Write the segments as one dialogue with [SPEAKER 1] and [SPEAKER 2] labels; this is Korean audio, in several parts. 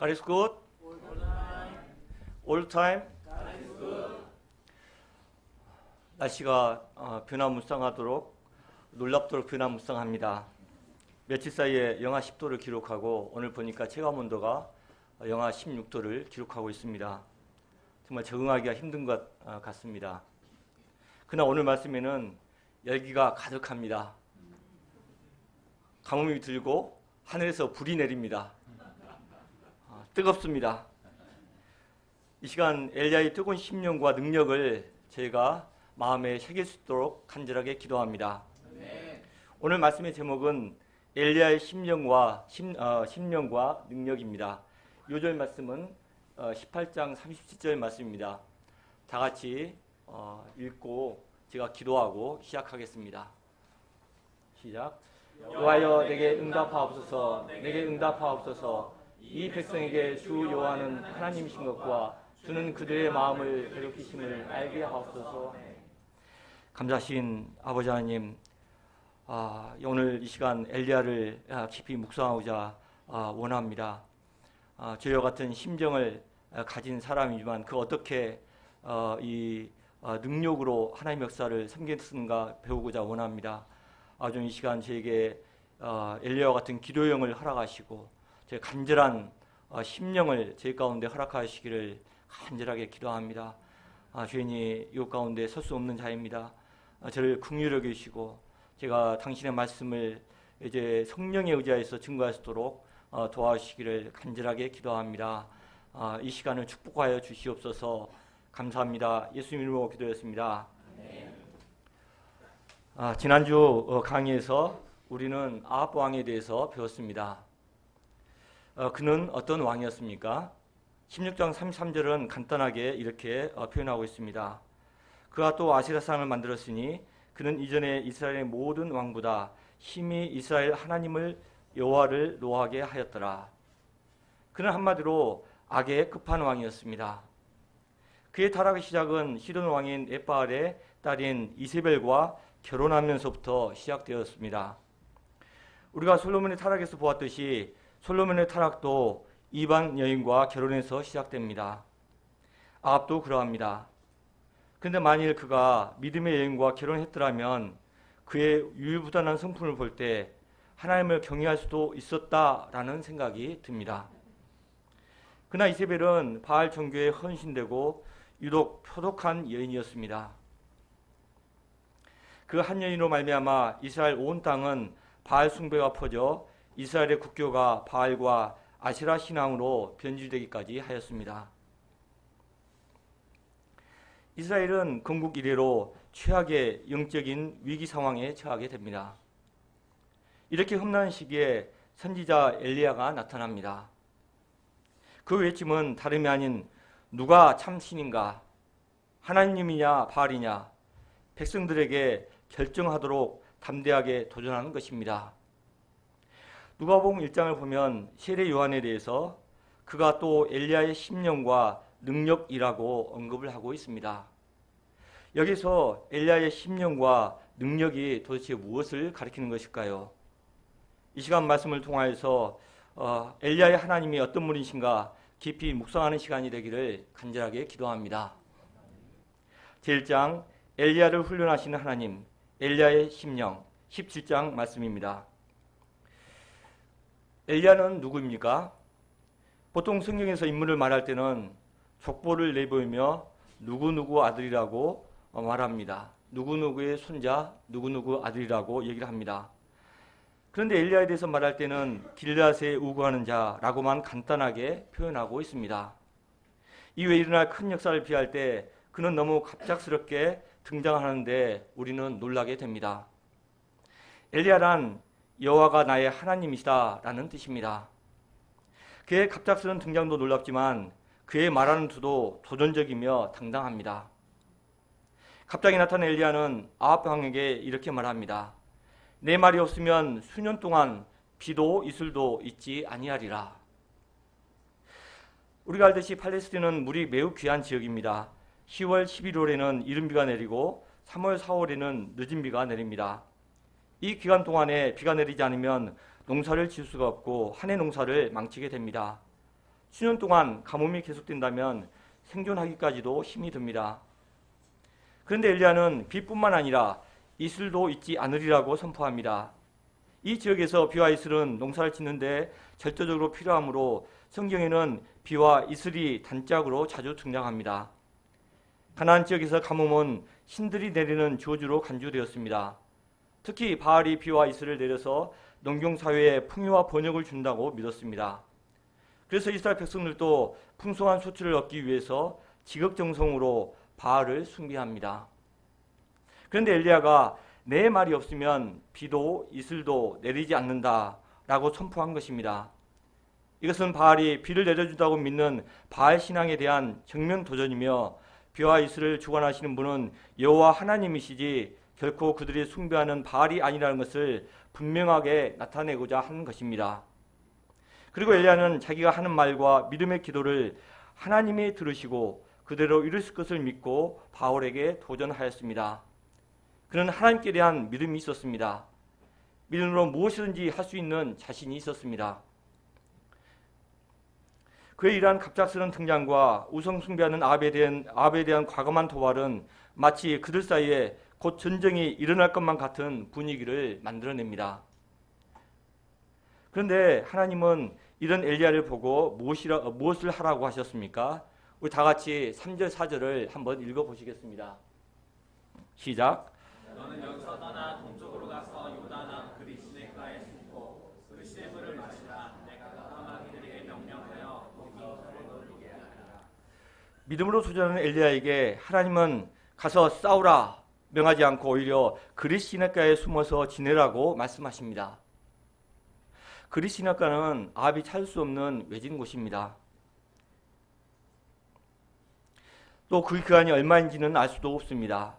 [SPEAKER 1] God is good. All the time. 날씨가 변화무쌍하도록 놀랍도록 변화무쌍합니다. 며칠 사이에 영하 10도를 기록하고 오늘 보니까 체감온도가 영하 16도를 기록하고 있습니다. 정말 적응하기가 힘든 것 같습니다. 그러나 오늘 말씀에는 열기가 가득합니다. 가뭄이 들고 하늘에서 불이 내립니다. 뜨겁습니다. 이 시간 엘리야의 뜨거운 심령과 능력을 저희가 마음에 새길 수 있도록 간절하게 기도합니다. 오늘 말씀의 제목은 엘리야의 심령과 능력입니다. 요절 말씀은 18장 37절 말씀입니다. 다 같이 읽고 제가 기도하고 시작하겠습니다. 시작. 여호와여 내게 응답하옵소서. 내게 응답하옵소서. 이 백성에게 주 여호와는 하나님이신 것과 주는 그들의 마음을 괴롭히심을 알게 하옵소서. 감사하신 아버지 하나님, 오늘 이 시간 엘리야를 깊이 묵상하고자 원합니다. 저희와 같은 심정을 가진 사람이지만 그 어떻게 이 능력으로 하나님의 역사를 섬기는가 배우고자 원합니다. 좀 이 시간 저에게 엘리야와 같은 기도형을 허락하시고 제 간절한 심령을 제 가운데 허락하시기를 간절하게 기도합니다. 주인이 이 가운데 설 수 없는 자입니다. 저를 긍휼히 여기시고 제가 당신의 말씀을 이제 성령에 의지하여서 증거할 수 있도록 도와주시기를 간절하게 기도합니다. 이 시간을 축복하여 주시옵소서. 감사합니다. 예수님 이름으로 기도했습니다. 지난주 강의에서 우리는 아합 왕에 대해서 배웠습니다. 그는 어떤 왕이었습니까? 16장 33절은 간단하게 이렇게 표현하고 있습니다. 그가 또 아세라상을 만들었으니 그는 이전에 이스라엘의 모든 왕보다 심히 이스라엘 하나님을 여호와를 노하게 하였더라. 그는 한마디로 악의 끝판왕이었습니다. 그의 타락의 시작은 시돈 왕인 엣바알의 딸인 이세벨과 결혼하면서부터 시작되었습니다. 우리가 솔로몬의 타락에서 보았듯이 솔로몬의 타락도 이방 여인과 결혼해서 시작됩니다. 아합도 그러합니다. 그런데 만일 그가 믿음의 여인과 결혼했더라면 그의 유유부단한 성품을 볼 때 하나님을 경외할 수도 있었다라는 생각이 듭니다. 그러나 이세벨은 바알 종교에 헌신되고 유독 표독한 여인이었습니다. 그 한 여인으로 말미암아 이스라엘 온 땅은 바알 숭배가 퍼져 이스라엘의 국교가 바알과 아세라 신앙으로 변질되기까지 하였습니다. 이스라엘은 건국 이래로 최악의 영적인 위기 상황에 처하게 됩니다. 이렇게 험난한 시기에 선지자 엘리야가 나타납니다. 그 외침은 다름이 아닌 누가 참 신인가, 하나님이냐 바알이냐, 백성들에게 결정하도록 담대하게 도전하는 것입니다. 누가복음 1장을 보면 세례 요한에 대해서 그가 또 엘리야의 심령과 능력이라고 언급을 하고 있습니다. 여기서 엘리야의 심령과 능력이 도대체 무엇을 가리키는 것일까요? 이 시간 말씀을 통하여서 엘리야의 하나님이 어떤 분이신가 깊이 묵상하는 시간이 되기를 간절하게 기도합니다. 제1장 엘리야를 훈련하시는 하나님, 엘리야의 심령, 17장 말씀입니다. 엘리야는 누구입니까? 보통 성경에서 인물을 말할 때는 족보를 내보이며 누구누구 아들이라고 말합니다. 누구누구의 손자, 누구누구 아들이라고 얘기를 합니다. 그런데 엘리야에 대해서 말할 때는 길르앗에 우거하는 자라고만 간단하게 표현하고 있습니다. 이후에 일어날 큰 역사를 비할 때 그는 너무 갑작스럽게 등장하는데 우리는 놀라게 됩니다. 엘리야란 여호와가 나의 하나님이시다라는 뜻입니다. 그의 갑작스러운 등장도 놀랍지만 그의 말하는 투도 도전적이며 당당합니다. 갑자기 나타난 엘리야는 아합 왕에게 이렇게 말합니다. 내 말이 없으면 수년 동안 비도 이슬도 있지 아니하리라. 우리가 알듯이 팔레스틴은 물이 매우 귀한 지역입니다. 10월, 11월에는 이른 비가 내리고 3월, 4월에는 늦은 비가 내립니다. 이 기간 동안에 비가 내리지 않으면 농사를 지을 수가 없고 한 해 농사를 망치게 됩니다. 수년 동안 가뭄이 계속된다면 생존하기까지도 힘이 듭니다. 그런데 엘리야는 비뿐만 아니라 이슬도 잊지 않으리라고 선포합니다. 이 지역에서 비와 이슬은 농사를 짓는데 절대적으로 필요하므로 성경에는 비와 이슬이 단짝으로 자주 등장합니다. 가나안 지역에서 가뭄은 신들이 내리는 저주로 간주되었습니다. 특히 바알이 비와 이슬을 내려서 농경사회에 풍요와 번영을 준다고 믿었습니다. 그래서 이스라엘 백성들도 풍성한 소출을 얻기 위해서 지극정성으로 바알을 숭배합니다. 그런데 엘리야가 내 말이 없으면 비도 이슬도 내리지 않는다라고 선포한 것입니다. 이것은 바알이 비를 내려준다고 믿는 바알 신앙에 대한 정면 도전이며 비와 이슬을 주관하시는 분은 여호와 하나님이시지 결코 그들이 숭배하는 바알이 아니라는 것을 분명하게 나타내고자 하는 것입니다. 그리고 엘리야는 자기가 하는 말과 믿음의 기도를 하나님이 들으시고 그대로 이루실 것을 믿고 바알에게 도전하였습니다. 그는 하나님께 대한 믿음이 있었습니다. 믿음으로 무엇이든지 할 수 있는 자신이 있었습니다. 그의 이러한 갑작스러운 등장과 우상 숭배하는 아합에 대한 과감한 도발은 마치 그들 사이에 곧 전쟁이 일어날 것만 같은 분위기를 만들어냅니다. 그런데 하나님은 이런 엘리야를 보고 무엇을 하라고 하셨습니까? 우리 다 같이 3절 4절을 한번 읽어보시겠습니다. 시작.
[SPEAKER 2] 너는 여기서 떠나 동쪽으로 가서 요단강 그리 시내가에 숨고 그 시내물을 마시라. 내가 까마귀들에게 명령하여 거기 너를 놀리게 하리라.
[SPEAKER 1] 믿음으로 도전하는 엘리야에게 하나님은 가서 싸우라 명하지 않고 오히려 그리 시내가에 숨어서 지내라고 말씀하십니다. 그리 시내가는 아합이 찾을 수 없는 외진 곳입니다. 또 그 기간이 얼마인지는 알 수도 없습니다.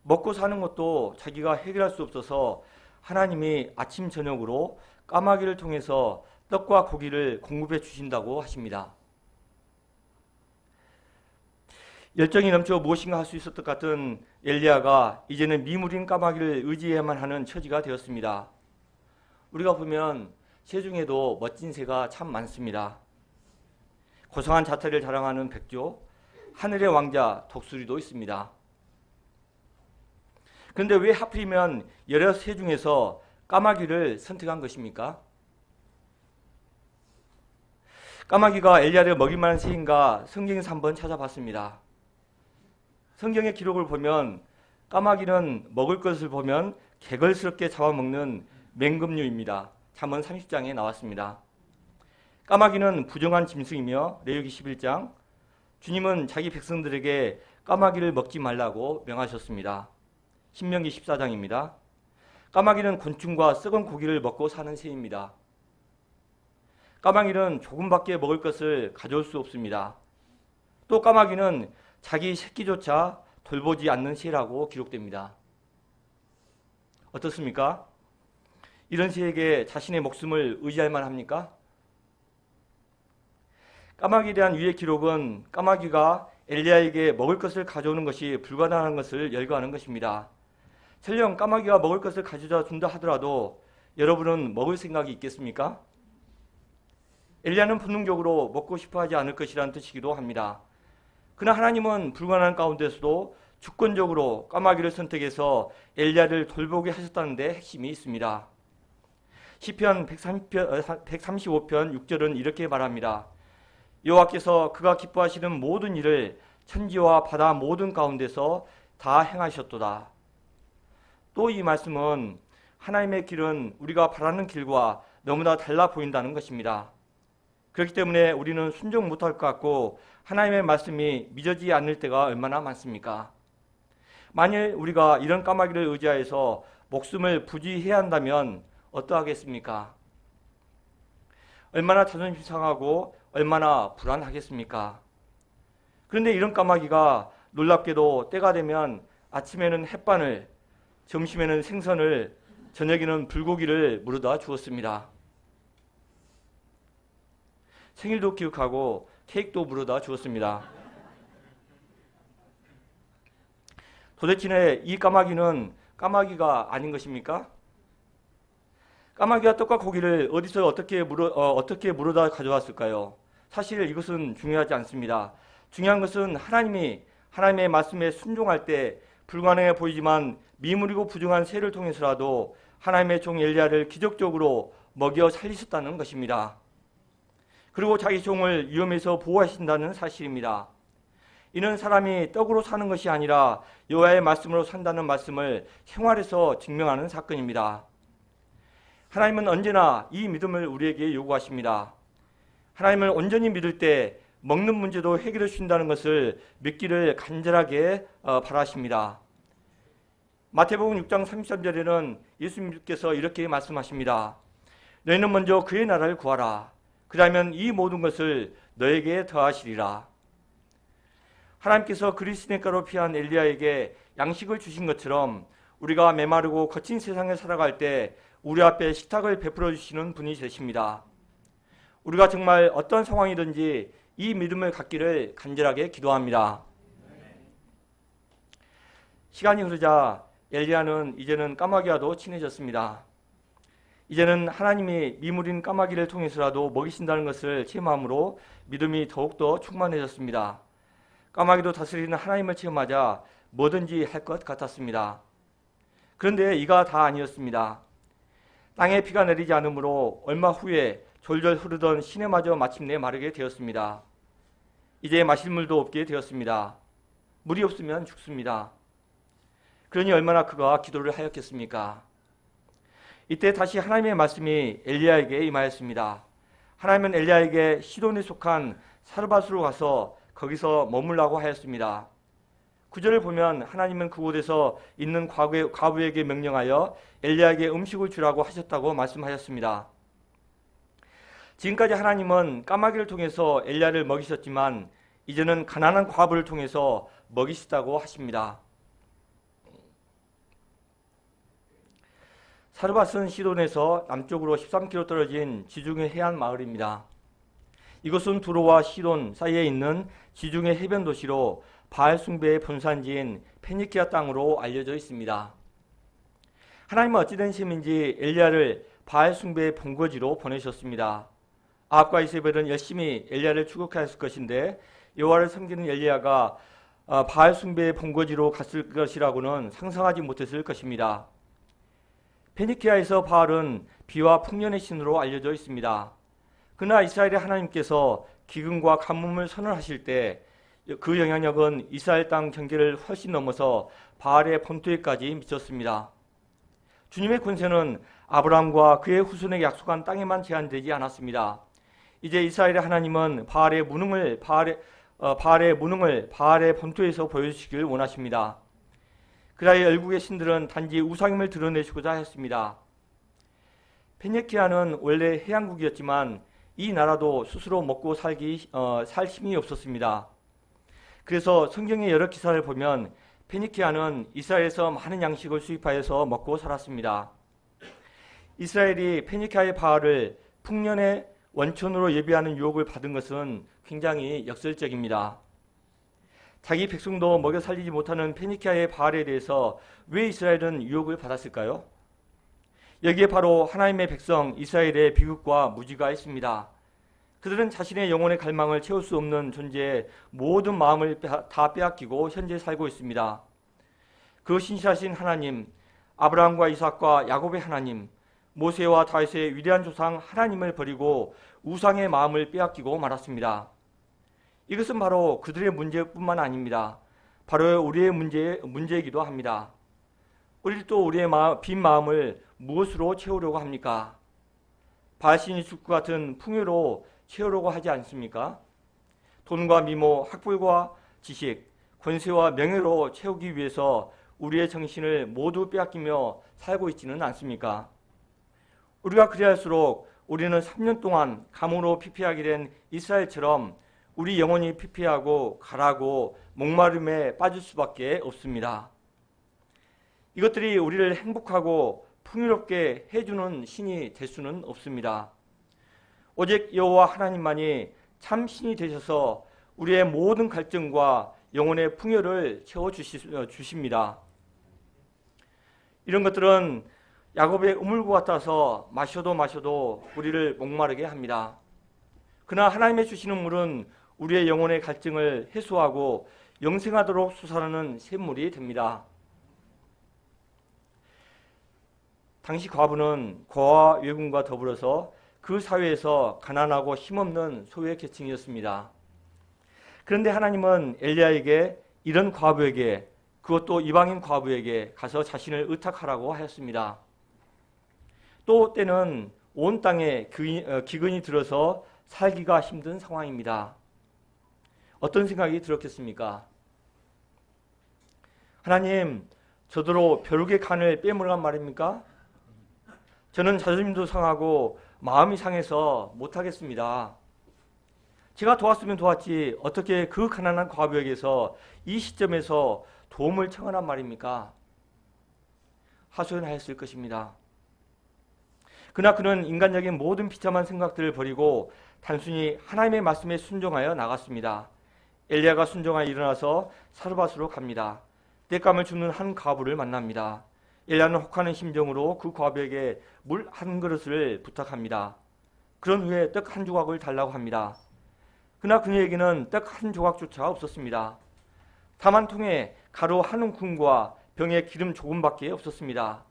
[SPEAKER 1] 먹고 사는 것도 자기가 해결할 수 없어서 하나님이 아침 저녁으로 까마귀를 통해서 떡과 고기를 공급해 주신다고 하십니다. 열정이 넘쳐 무엇인가 할 수 있었을 것 같은 엘리야가 이제는 미물인 까마귀를 의지해야만 하는 처지가 되었습니다. 우리가 보면 새 중에도 멋진 새가 참 많습니다. 고상한 자태를 자랑하는 백조, 하늘의 왕자 독수리도 있습니다. 그런데 왜 하필이면 여러 새 중에서 까마귀를 선택한 것입니까? 까마귀가 엘리야를 먹일 만한 새인가 성경에서 한번 찾아봤습니다. 성경의 기록을 보면 까마귀는 먹을 것을 보면 개걸스럽게 잡아먹는 맹금류입니다. 잠언 30장에 나왔습니다. 까마귀는 부정한 짐승이며 레위기 11장 주님은 자기 백성들에게 까마귀를 먹지 말라고 명하셨습니다. 신명기 14장입니다. 까마귀는 곤충과 썩은 고기를 먹고 사는 새입니다. 까마귀는 조금밖에 먹을 것을 가져올 수 없습니다. 또 까마귀는 자기 새끼조차 돌보지 않는 새라고 기록됩니다. 어떻습니까? 이런 새에게 자신의 목숨을 의지할 만합니까? 까마귀에 대한 위의 기록은 까마귀가 엘리야에게 먹을 것을 가져오는 것이 불가능한 것을 열거하는 것입니다. 설령 까마귀가 먹을 것을 가져다 준다 하더라도 여러분은 먹을 생각이 있겠습니까? 엘리야는 본능적으로 먹고 싶어 하지 않을 것이라는 뜻이기도 합니다. 그러나 하나님은 불가능한 가운데서도 주권적으로 까마귀를 선택해서 엘리야를 돌보게 하셨다는 데 핵심이 있습니다. 시편 135편 6절은 이렇게 말합니다. 여호와께서 그가 기뻐하시는 모든 일을 천지와 바다 모든 가운데서 다 행하셨도다. 또 이 말씀은 하나님의 길은 우리가 바라는 길과 너무나 달라 보인다는 것입니다. 그렇기 때문에 우리는 순종 못할 것 같고 하나님의 말씀이 믿어지지 않을 때가 얼마나 많습니까? 만일 우리가 이런 까마귀를 의지하여서 목숨을 부지해야 한다면 어떠하겠습니까? 얼마나 자존심 상하고 얼마나 불안하겠습니까? 그런데 이런 까마귀가 놀랍게도 때가 되면 아침에는 햇반을, 점심에는 생선을, 저녁에는 불고기를 물어다 주었습니다. 생일도 기억하고 케이크도 물어다 주었습니다. 도대체 이 까마귀는 까마귀가 아닌 것입니까? 까마귀가 떡과 고기를 어디서 어떻게 물어다 가져왔을까요? 사실 이것은 중요하지 않습니다. 중요한 것은 하나님의 말씀에 순종할 때 불가능해 보이지만 미물이고 부정한 새를 통해서라도 하나님의 종 엘리야를 기적적으로 먹여 살리셨다는 것입니다. 그리고 자기 종을 위험에서 보호하신다는 사실입니다. 이는 사람이 떡으로 사는 것이 아니라 여호와의 말씀으로 산다는 말씀을 생활에서 증명하는 사건입니다. 하나님은 언제나 이 믿음을 우리에게 요구하십니다. 하나님을 온전히 믿을 때 먹는 문제도 해결해 주신다는 것을 믿기를 간절하게 바라십니다. 마태복음 6장 33절에는 예수님께서 이렇게 말씀하십니다. 너희는 먼저 그의 나라를 구하라. 그러면 이 모든 것을 너에게 더하시리라. 하나님께서 그리스도인가로 피한 엘리야에게 양식을 주신 것처럼 우리가 메마르고 거친 세상에 살아갈 때 우리 앞에 식탁을 베풀어 주시는 분이 되십니다. 우리가 정말 어떤 상황이든지 이 믿음을 갖기를 간절하게 기도합니다. 시간이 흐르자 엘리야는 이제는 까마귀와도 친해졌습니다. 이제는 하나님이 미물인 까마귀를 통해서라도 먹이신다는 것을 체험함으로 믿음이 더욱더 충만해졌습니다. 까마귀도 다스리는 하나님을 체험하자 뭐든지 할 것 같았습니다. 그런데 이가 다 아니었습니다. 땅에 비가 내리지 않으므로 얼마 후에 졸졸 흐르던 시내마저 마침내 마르게 되었습니다. 이제 마실 물도 없게 되었습니다. 물이 없으면 죽습니다. 그러니 얼마나 그가 기도를 하였겠습니까? 이때 다시 하나님의 말씀이 엘리야에게 임하였습니다. 하나님은 엘리야에게 시돈에 속한 사르밧으로 가서 거기서 머물라고 하였습니다. 9절을 보면 하나님은 그곳에서 있는 과부에게 명령하여 엘리야에게 음식을 주라고 하셨다고 말씀하셨습니다. 지금까지 하나님은 까마귀를 통해서 엘리야를 먹이셨지만 이제는 가난한 과부를 통해서 먹이시다고 하십니다. 사르밧은 시돈에서 남쪽으로 13km 떨어진 지중해 해안 마을입니다. 이곳은 두로와 시돈 사이에 있는 지중해 해변 도시로 바알 숭배의 본산지인 페니키아 땅으로 알려져 있습니다. 하나님은 어찌된 셈인지 엘리야를 바알 숭배의 본거지로 보내셨습니다. 아합과 이세벨은 열심히 엘리야를 추격하였을 것인데 여호와를 섬기는 엘리야가 바알 숭배의 본거지로 갔을 것이라고는 상상하지 못했을 것입니다. 페니키아에서 바알은 비와 풍년의 신으로 알려져 있습니다. 그러나 이스라엘의 하나님께서 기근과 가뭄을 선언하실 때 그 영향력은 이스라엘 땅 경계를 훨씬 넘어서 바알의 본토에까지 미쳤습니다. 주님의 권세는 아브라함과 그의 후손에게 약속한 땅에만 제한되지 않았습니다. 이제 이스라엘의 하나님은 바알의 무능을 바알의 본토에서 보여주시길 원하십니다. 그라의 열국의 신들은 단지 우상임을 드러내시고자 했습니다. 페니키아는 원래 해양국이었지만 이 나라도 스스로 먹고 살 힘이 없었습니다. 그래서 성경의 여러 기사를 보면 페니키아는 이스라엘에서 많은 양식을 수입하여서 먹고 살았습니다. 이스라엘이 페니키아의 바알을 풍년의 원천으로 예비하는 유혹을 받은 것은 굉장히 역설적입니다. 자기 백성도 먹여 살리지 못하는 페니키아의 바알에 대해서 왜 이스라엘은 유혹을 받았을까요? 여기에 바로 하나님의 백성 이스라엘의 비극과 무지가 있습니다. 그들은 자신의 영혼의 갈망을 채울 수 없는 존재에 모든 마음을 다 빼앗기고 현재 살고 있습니다. 그 신실하신 하나님, 아브라함과 이삭과 야곱의 하나님, 모세와 다윗의 위대한 조상 하나님을 버리고 우상의 마음을 빼앗기고 말았습니다. 이것은 바로 그들의 문제뿐만 아닙니다. 바로 우리의 문제이기도 합니다. 우리도 우리의 빈 마음을 무엇으로 채우려고 합니까? 바알신이 줄 것 같은 풍요로 채우려고 하지 않습니까? 돈과 미모, 학벌과 지식, 권세와 명예로 채우기 위해서 우리의 정신을 모두 빼앗기며 살고 있지는 않습니까? 우리가 그리할수록 우리는 3년 동안 감으로 피폐하게 된 이스라엘처럼 우리 영혼이 피폐하고 가라고 목마름에 빠질 수밖에 없습니다. 이것들이 우리를 행복하고 풍요롭게 해주는 신이 될 수는 없습니다. 오직 여호와 하나님만이 참 신이 되셔서 우리의 모든 갈증과 영혼의 풍요를 채워주십니다. 이런 것들은 야곱의 우물과 같아서 마셔도 우리를 목마르게 합니다. 그러나 하나님의 주시는 물은 우리의 영혼의 갈증을 해소하고 영생하도록 솟아나는 샘물이 됩니다. 당시 과부는 고아와 외군과 더불어서 그 사회에서 가난하고 힘없는 소외 계층이었습니다. 그런데 하나님은 엘리야에게 이런 과부에게, 그것도 이방인 과부에게 가서 자신을 의탁하라고 하였습니다. 또 때는 온 땅에 기근이 들어서 살기가 힘든 상황입니다. 어떤 생각이 들었겠습니까? 하나님, 저더러 벼룩의 간을 빼물란 말입니까? 저는 자존심도 상하고 마음이 상해서 못하겠습니다. 제가 도왔으면 도왔지 어떻게 그 가난한 과부에게서 이 시점에서 도움을 청하란 말입니까? 하소연하였을 것입니다. 그러나 그는 인간적인 모든 비참한 생각들을 버리고 단순히 하나님의 말씀에 순종하여 나갔습니다. 엘리야가 순종하여 일어나서 사르밧으로 갑니다. 땔감을 줍는 한 과부를 만납니다. 엘리야는 혹하는 심정으로 그 과부에게 물 한 그릇을 부탁합니다. 그런 후에 떡 한 조각을 달라고 합니다. 그러나 그에게는 떡 한 조각조차 없었습니다. 다만 통에 가루 한 움큼과 병에 기름 조금밖에 없었습니다.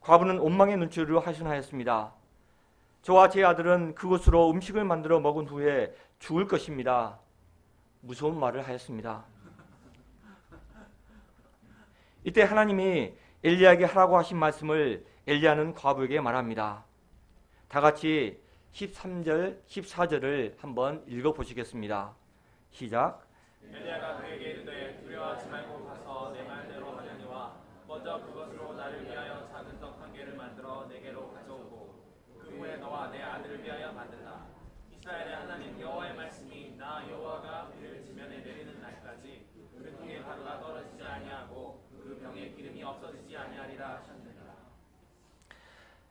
[SPEAKER 1] 과부는 원망의 눈초리로 하소연하였습니다. 저와 제 아들은 그것으로 음식을 만들어 먹은 후에 죽을 것입니다. 무서운 말을 하였습니다. 이때 하나님이 엘리야에게 하라고 하신 말씀을 엘리야는 과부에게 말합니다. 다 같이 13절, 14절을 한번 읽어보시겠습니다. 시작.
[SPEAKER 2] 엘리야가 그에게 이르되 두려워하지 말고 가서 내 말대로 하려니와 먼저 그것으로 나를 위하여 작은 떡 한 개를 만들어 내게로 가져오고 그 후에 너와 내 아들을 위하여 만든다. 이스라엘의 하나님 여호와의 말씀이 나 여호와가 비를 지면에 내리는 날까지 그 통에 가루가 떨어지지 아니하고 그 병에 기름이 없어지지 아니하리라 하셨느니라.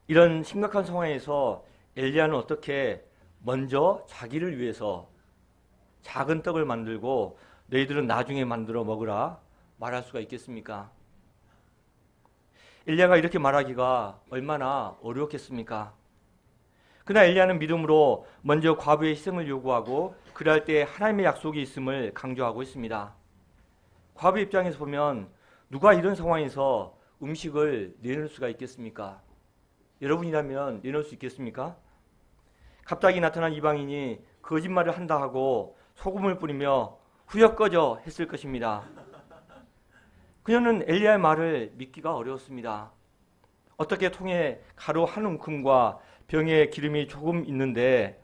[SPEAKER 1] 이런 심각한 상황에서 엘리야는 어떻게 먼저 자기를 위해서 작은 떡을 만들고 너희들은 나중에 만들어 먹으라 말할 수가 있겠습니까? 엘리야가 이렇게 말하기가 얼마나 어려웠겠습니까? 그러나 엘리야는 믿음으로 먼저 과부의 희생을 요구하고 그럴 때 하나님의 약속이 있음을 강조하고 있습니다. 과부 입장에서 보면 누가 이런 상황에서 음식을 내놓을 수가 있겠습니까? 여러분이라면 내놓을 수 있겠습니까? 갑자기 나타난 이방인이 거짓말을 한다 하고 소금을 뿌리며 후역 꺼져 했을 것입니다. 그녀는 엘리야의 말을 믿기가 어려웠습니다. 어떻게 통에 가루 한 움큼과 병에 기름이 조금 있는데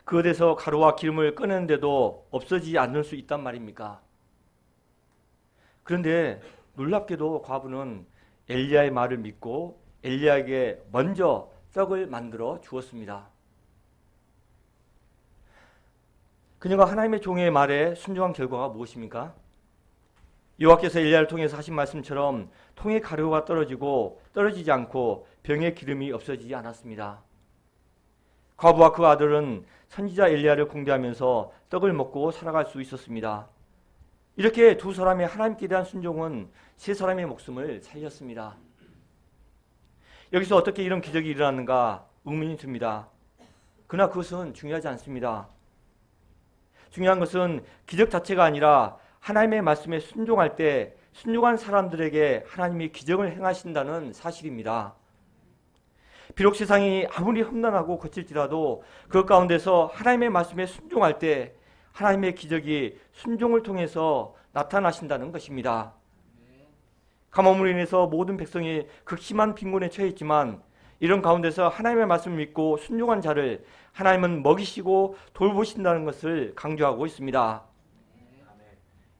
[SPEAKER 1] 그것에서 가루와 기름을 꺼내는데도 없어지지 않을 수 있단 말입니까? 그런데 놀랍게도 과부는 엘리야의 말을 믿고 엘리야에게 먼저 떡을 만들어 주었습니다. 그녀가 하나님의 종의 말에 순종한 결과가 무엇입니까? 여호와께서 엘리야를 통해서 하신 말씀처럼 통에 가루가 떨어지지 않고 병에 기름이 없어지지 않았습니다. 과부와 그 아들은 선지자 엘리야를 공개하면서 떡을 먹고 살아갈 수 있었습니다. 이렇게 두 사람의 하나님께 대한 순종은 세 사람의 목숨을 살렸습니다. 여기서 어떻게 이런 기적이 일어났는가 의문이 듭니다. 그러나 그것은 중요하지 않습니다. 중요한 것은 기적 자체가 아니라 하나님의 말씀에 순종할 때 순종한 사람들에게 하나님이 기적을 행하신다는 사실입니다. 비록 세상이 아무리 험난하고 거칠지라도 그 가운데서 하나님의 말씀에 순종할 때 하나님의 기적이 순종을 통해서 나타나신다는 것입니다. 가뭄으로 인해서 모든 백성이 극심한 빈곤에 처했지만 이런 가운데서 하나님의 말씀을 믿고 순종한 자를 하나님은 먹이시고 돌보신다는 것을 강조하고 있습니다.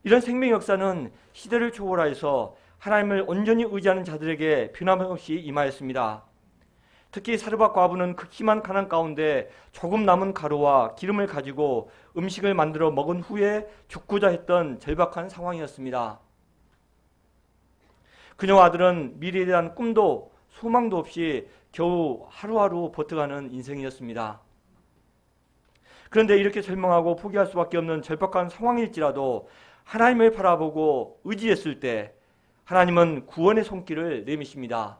[SPEAKER 1] 이런 생명 역사는 시대를 초월하여서 하나님을 온전히 의지하는 자들에게 변함없이 임하였습니다. 특히 사르밧 과부는 극심한 가난 가운데 조금 남은 가루와 기름을 가지고 음식을 만들어 먹은 후에 죽고자 했던 절박한 상황이었습니다. 그녀와 아들은 미래에 대한 꿈도 소망도 없이 겨우 하루하루 버텨가는 인생이었습니다. 그런데 이렇게 절망하고 포기할 수밖에 없는 절박한 상황일지라도 하나님을 바라보고 의지했을 때 하나님은 구원의 손길을 내미십니다.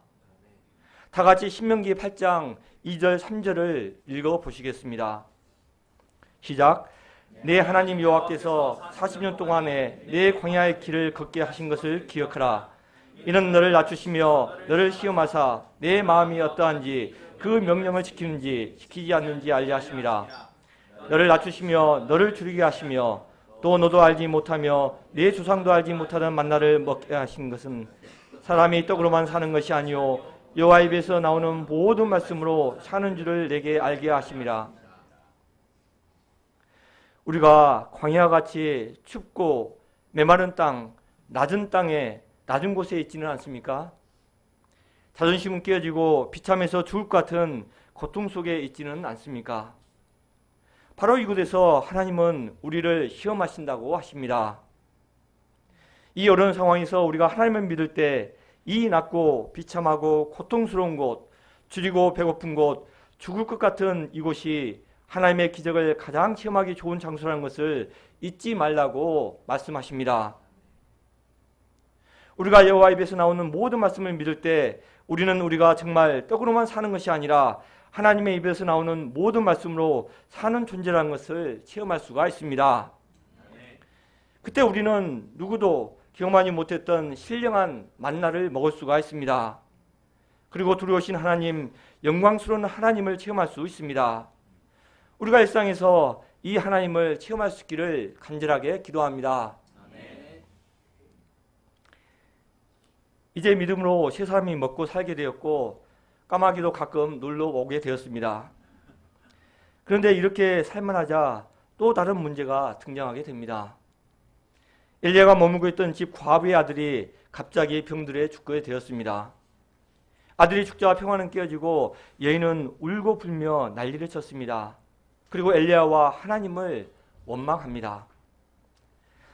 [SPEAKER 1] 다 같이 신명기 8장 2절 3절을 읽어보시겠습니다. 시작. 내 하나님 여호와께서 40년 동안에 내 광야의 길을 걷게 하신 것을 기억하라. 이는 너를 낮추시며 너를 시험하사 내 마음이 어떠한지 그 명령을 지키는지 지키지 않는지 알게 하심이라. 너를 낮추시며 너를 줄이게 하시며 또 너도 알지 못하며 내 조상도 알지 못하던 만나를 먹게 하신 것은 사람이 떡으로만 사는 것이 아니요 여호와 입에서 나오는 모든 말씀으로 사는 줄을 내게 알게 하심이라. 우리가 광야같이 춥고 메마른 땅, 낮은 땅에 낮은 곳에 있지는 않습니까? 자존심은 깨어지고 비참해서 죽을 것 같은 고통 속에 있지는 않습니까? 바로 이곳에서 하나님은 우리를 시험하신다고 하십니다. 이 어려운 상황에서 우리가 하나님을 믿을 때 이 낮고 비참하고 고통스러운 곳, 줄이고 배고픈 곳, 죽을 것 같은 이곳이 하나님의 기적을 가장 체험하기 좋은 장소라는 것을 잊지 말라고 말씀하십니다. 우리가 여호와 입에서 나오는 모든 말씀을 믿을 때 우리는 우리가 정말 떡으로만 사는 것이 아니라 하나님의 입에서 나오는 모든 말씀으로 사는 존재라는 것을 체험할 수가 있습니다. 그때 우리는 누구도 경험하지 못했던 신령한 만나를 먹을 수가 있습니다. 그리고 두려우신 하나님, 영광스러운 하나님을 체험할 수 있습니다. 우리가 일상에서 이 하나님을 체험할 수 있기를 간절하게 기도합니다. 이제 믿음으로 새 사람이 먹고 살게 되었고 까마귀도 가끔 놀러 오게 되었습니다. 그런데 이렇게 살만하자 또 다른 문제가 등장하게 됩니다. 엘리야가 머물고 있던 집 과부의 아들이 갑자기 병들어 죽게 되었습니다. 아들이 죽자 평화는 깨어지고 여인은 울고 불며 난리를 쳤습니다. 그리고 엘리야와 하나님을 원망합니다.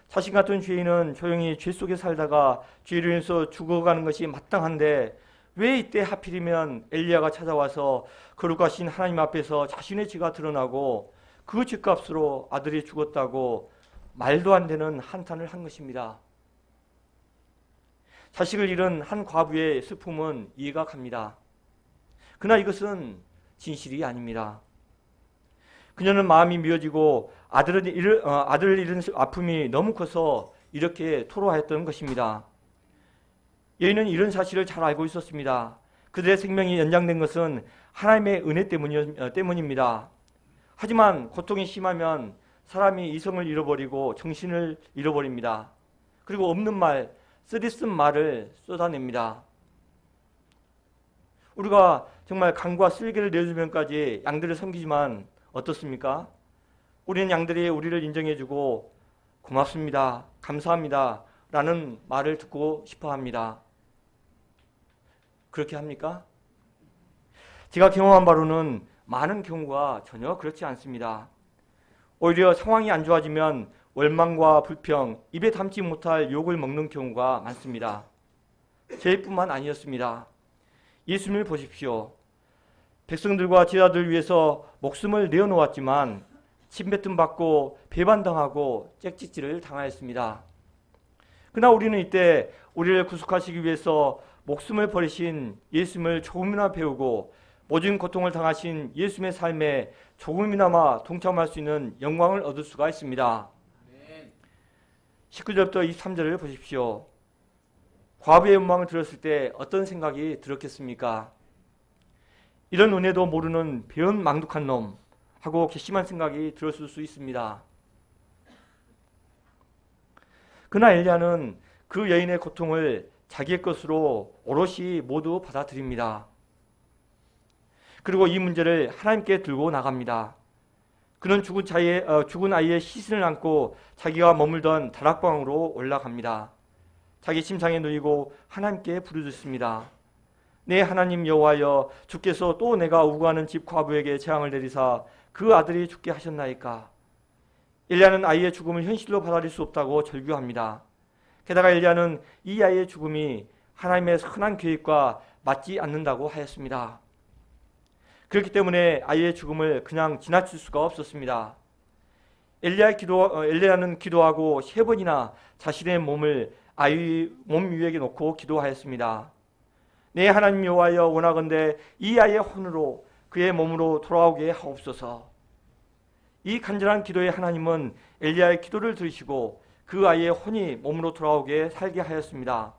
[SPEAKER 1] 자신 같은 죄인은 조용히 죄 속에 살다가 죄로 인해서 죽어가는 것이 마땅한데 왜 이때 하필이면 엘리야가 찾아와서 거룩하신 하나님 앞에서 자신의 죄가 드러나고 그 죄값으로 아들이 죽었다고 말도 안 되는 한탄을 한 것입니다. 자식을 잃은 한 과부의 슬픔은 이해가 갑니다. 그러나 이것은 진실이 아닙니다. 그녀는 마음이 미어지고 아들을 잃은 아픔이 너무 커서 이렇게 토로하였던 것입니다. 여인은 이런 사실을 잘 알고 있었습니다. 그들의 생명이 연장된 것은 하나님의 은혜 때문입니다. 하지만 고통이 심하면 사람이 이성을 잃어버리고 정신을 잃어버립니다. 그리고 없는 말, 쓰디쓴 말을 쏟아냅니다. 우리가 정말 간과 쓸개를 내주면까지 양들을 섬기지만 어떻습니까? 우리는 양들이 우리를 인정해주고 고맙습니다, 감사합니다 라는 말을 듣고 싶어 합니다. 그렇게 합니까? 제가 경험한 바로는 많은 경우가 전혀 그렇지 않습니다. 오히려 상황이 안 좋아지면 원망과 불평, 입에 담지 못할 욕을 먹는 경우가 많습니다. 저희뿐만 아니었습니다. 예수님을 보십시오. 백성들과 제자들 위해서 목숨을 내어놓았지만 침뱉음 받고 배반당하고 짹짹질을 당하였습니다. 그러나 우리는 이때 우리를 구속하시기 위해서 목숨을 버리신 예수님을 조금이나 배우고 모든 고통을 당하신 예수님의 삶에 조금이나마 동참할 수 있는 영광을 얻을 수가 있습니다. 19절부터 23절을 보십시오. 과부의 원망을 들었을 때 어떤 생각이 들었겠습니까? 이런 은혜도 모르는 배은망덕한 놈 하고 괘씸한 생각이 들었을 수 있습니다. 그러나 엘리야는 그 여인의 고통을 자기의 것으로 오롯이 모두 받아들입니다. 그리고 이 문제를 하나님께 들고 나갑니다. 그는 죽은 아이의 시신을 안고 자기가 머물던 다락방으로 올라갑니다. 자기 침상에 누이고 하나님께 부르짖습니다. 내 하나님 여호와여, 주께서 또 내가 우고하는 집 과부에게 재앙을 내리사 그 아들이 죽게 하셨나이까. 엘리야는 아이의 죽음을 현실로 받아들일 수 없다고 절규합니다. 게다가 엘리야는 이 아이의 죽음이 하나님의 선한 계획과 맞지 않는다고 하였습니다. 그렇기 때문에 아이의 죽음을 그냥 지나칠 수가 없었습니다. 엘리야는 기도하고 3번이나 자신의 몸을 아이 몸 위에 놓고 기도하였습니다. 내 하나님 여호와여, 원하건대 이 아이의 혼으로 그의 몸으로 돌아오게 하옵소서. 이 간절한 기도에 하나님은 엘리야의 기도를 들으시고 그 아이의 혼이 몸으로 돌아오게 살게 하였습니다.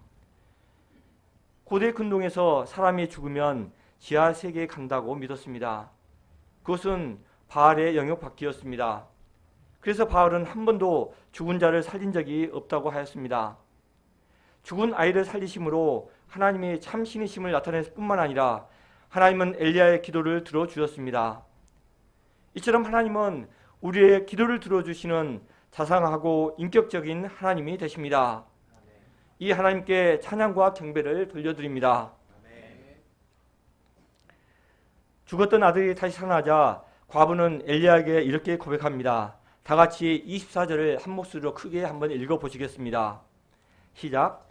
[SPEAKER 1] 고대 근동에서 사람이 죽으면 지하 세계에 간다고 믿었습니다. 그것은 바알의 영역 밖이었습니다. 그래서 바알은 한 번도 죽은 자를 살린 적이 없다고 하였습니다. 죽은 아이를 살리심으로 하나님이 참 신이심을 나타냈을 뿐만 아니라 하나님은 엘리야의 기도를 들어주셨습니다. 이처럼 하나님은 우리의 기도를 들어주시는 자상하고 인격적인 하나님이 되십니다. 이 하나님께 찬양과 경배를 돌려드립니다. 죽었던 아들이 다시 살아나자 과부는 엘리야에게 이렇게 고백합니다. 다 같이 24절을 한 목소리로 크게 한번 읽어보시겠습니다. 시작.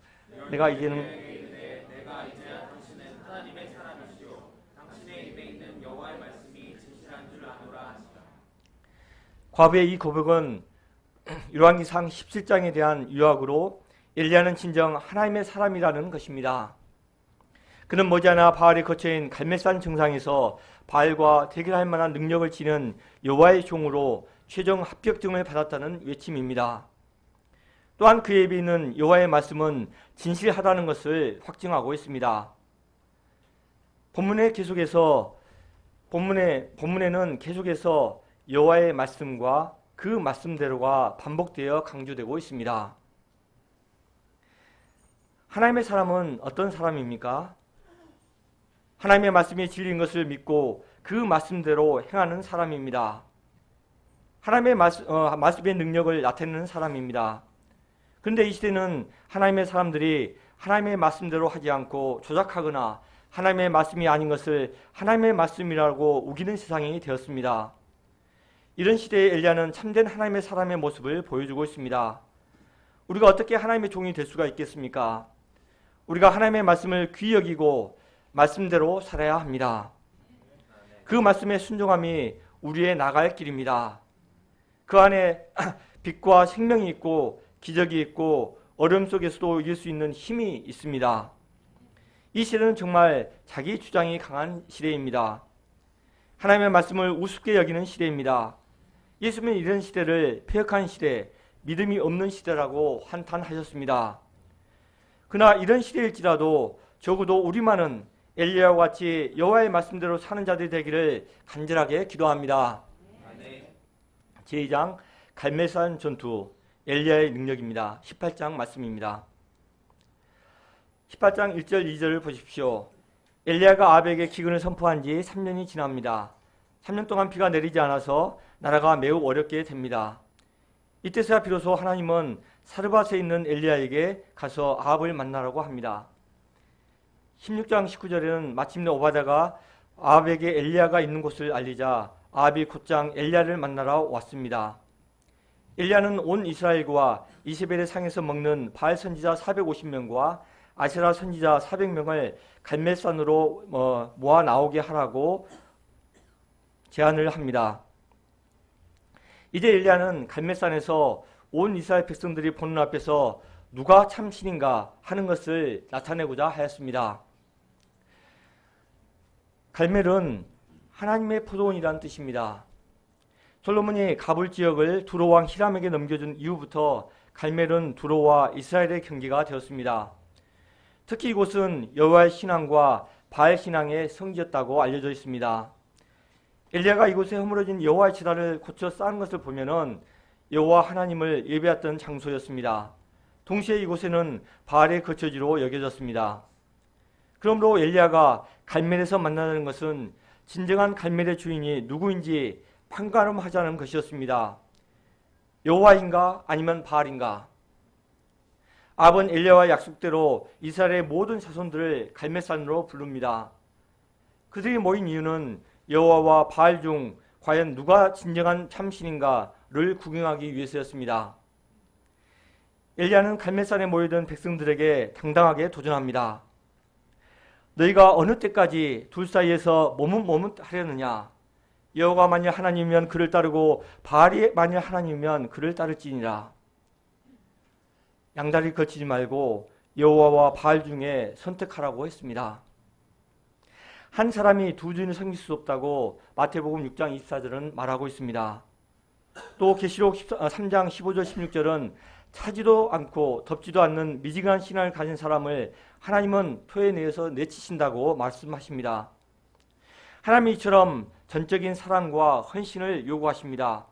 [SPEAKER 1] 내가 이제야
[SPEAKER 2] 당신은 하나님의 사람이시요 당신의 입에 있는 여호와의 말씀이 진실한 줄 아노라 하시라.
[SPEAKER 1] 과부의 이 고백은 열왕기상 17장에 대한 유학으로 엘리야는 진정 하나님의 사람이라는 것입니다. 그는 머지않아 바알의 거처인 갈멜산 정상에서 바알과 대결할 만한 능력을 지닌 여호와의 종으로 최종 합격증을 받았다는 외침입니다. 또한 그의 입에 있는 여호와의 말씀은 진실하다는 것을 확증하고 있습니다. 본문에는 계속해서 여호와의 말씀과 그 말씀대로가 반복되어 강조되고 있습니다. 하나님의 사람은 어떤 사람입니까? 하나님의 말씀이 진리인 것을 믿고 그 말씀대로 행하는 사람입니다. 하나님의 말씀의 능력을 나타내는 사람입니다. 그런데 이 시대는 하나님의 사람들이 하나님의 말씀대로 하지 않고 조작하거나 하나님의 말씀이 아닌 것을 하나님의 말씀이라고 우기는 세상이 되었습니다. 이런 시대에 엘리야는 참된 하나님의 사람의 모습을 보여주고 있습니다. 우리가 어떻게 하나님의 종이 될 수가 있겠습니까? 우리가 하나님의 말씀을 귀히 여기고 말씀대로 살아야 합니다. 그 말씀의 순종함이 우리의 나갈 길입니다. 그 안에 빛과 생명이 있고 기적이 있고 어려움 속에서도 이길 수 있는 힘이 있습니다. 이 시대는 정말 자기 주장이 강한 시대입니다. 하나님의 말씀을 우습게 여기는 시대입니다. 예수님은 이런 시대를 폐역한 시대, 믿음이 없는 시대라고 한탄하셨습니다. 그러나 이런 시대일지라도 적어도 우리만은 엘리야와 같이 여호와의 말씀대로 사는 자들이 되기를 간절하게 기도합니다. 제2장 갈멜산 전투 엘리야의 능력입니다. 18장 말씀입니다. 18장 1절 2절을 보십시오. 엘리야가 아합에게 기근을 선포한 지 3년이 지납니다. 3년 동안 비가 내리지 않아서 나라가 매우 어렵게 됩니다. 이때서야 비로소 하나님은 사르밧에 있는 엘리야에게 가서 아합을 만나라고 합니다. 16장 19절에는 마침내 오바댜가 아합에게 엘리야가 있는 곳을 알리자 아합이 곧장 엘리야를 만나러 왔습니다. 엘리야는 온 이스라엘과 이세벨의 상에서 먹는 바알 선지자 450명과 아세라 선지자 400명을 갈멜산으로 모아 나오게 하라고 제안을 합니다. 이제 엘리야는 갈멜산에서 온 이스라엘 백성들이 보는 앞에서 누가 참 신인가 하는 것을 나타내고자 하였습니다. 갈멜은 하나님의 포도원이라는 뜻입니다. 솔로몬이 가불 지역을 두로왕 히람에게 넘겨준 이후부터 갈멜은 두로와 이스라엘의 경계가 되었습니다. 특히 이곳은 여호와의 신앙과 바알 신앙의 성지였다고 알려져 있습니다. 엘리야가 이곳에 허물어진 여호와의 제단을 고쳐 쌓은 것을 보면은 여호와 하나님을 예배했던 장소였습니다. 동시에 이곳에는 바알의 거처지로 여겨졌습니다. 그러므로 엘리야가 갈멜에서 만나는 것은 진정한 갈멜의 주인이 누구인지 판가름하자는 것이었습니다. 여호와인가 아니면 바알인가? 아합은 엘리야와 약속대로 이스라엘의 모든 자손들을 갈멜산으로 부릅니다. 그들이 모인 이유는 여호와와 바알 중 과연 누가 진정한 참신인가를 구경하기 위해서였습니다. 엘리야는 갈멜산에 모여든 백성들에게 당당하게 도전합니다. 너희가 어느 때까지 둘 사이에서 머뭇머뭇하려느냐? 여호와가 만일 하나님이면 그를 따르고 바알이 만일 하나님이면 그를 따를지니라. 양다리 걸치지 말고 여호와와 바알 중에 선택하라고 했습니다. 한 사람이 두 주인을 섬길 수 없다고 마태복음 6장 24절은 말하고 있습니다. 또 계시록 3장 15절 16절은 차지도 않고 덥지도 않는 미지근한 신앙을 가진 사람을 하나님은 토해내어서 내치신다고 말씀하십니다. 하나님이 이처럼 전적인 사랑과 헌신을 요구하십니다.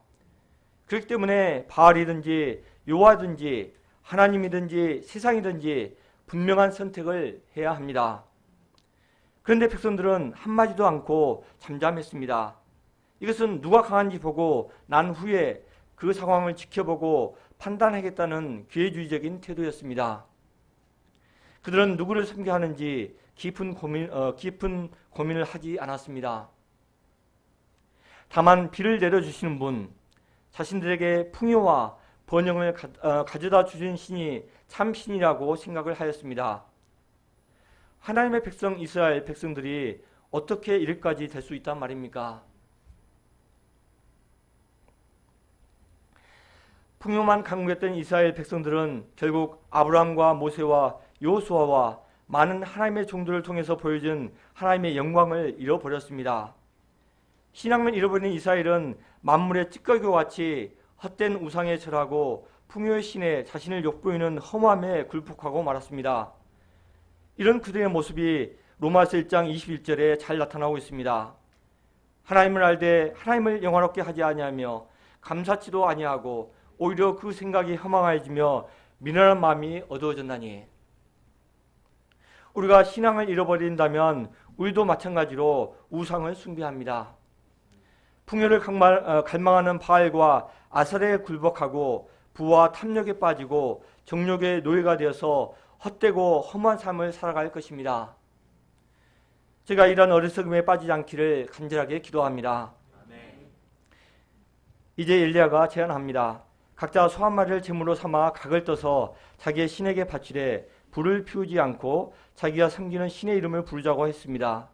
[SPEAKER 1] 그렇기 때문에 바알이든지 여호와든지 하나님이든지 세상이든지 분명한 선택을 해야 합니다. 그런데 백성들은 한마디도 않고 잠잠했습니다. 이것은 누가 강한지 보고 난 후에 그 상황을 지켜보고 판단하겠다는 기회주의적인 태도였습니다. 그들은 누구를 섬겨야 하는지 깊은 고민을 하지 않았습니다. 다만 비를 내려주시는 분, 자신들에게 풍요와 번영을 가져다 주신 신이 참 신이라고 생각을 하였습니다. 하나님의 백성 이스라엘 백성들이 어떻게 이렇게까지 될 수 있단 말입니까? 풍요만 강구했던 이스라엘 백성들은 결국 아브라함과 모세와 여호수아와 많은 하나님의 종들을 통해서 보여준 하나님의 영광을 잃어버렸습니다. 신앙을 잃어버린 이스라엘은 만물의 찌꺼기와 같이 헛된 우상에 절하고 풍요의 신에 자신을 욕보이는 허무함에 굴복하고 말았습니다. 이런 그들의 모습이 로마서 1장 21절에 잘 나타나고 있습니다. 하나님을 알되 하나님을 영화롭게 하지 아니하며 감사치도 아니하고 오히려 그 생각이 허망해지며 미련한 마음이 어두워졌나니. 우리가 신앙을 잃어버린다면 우리도 마찬가지로 우상을 숭배합니다. 풍요를 갈망하는 바알과 아사레에 굴복하고 부와 탐욕에 빠지고 정욕의 노예가 되어서 헛되고 허무한 삶을 살아갈 것입니다. 제가 이런 어리석음에 빠지지 않기를 간절하게 기도합니다. 이제 엘리야가 제안합니다. 각자 소 한 마리를 제물로 삼아 각을 떠서 자기의 신에게 바치되 불을 피우지 않고 자기가 섬기는 신의 이름을 부르자고 했습니다.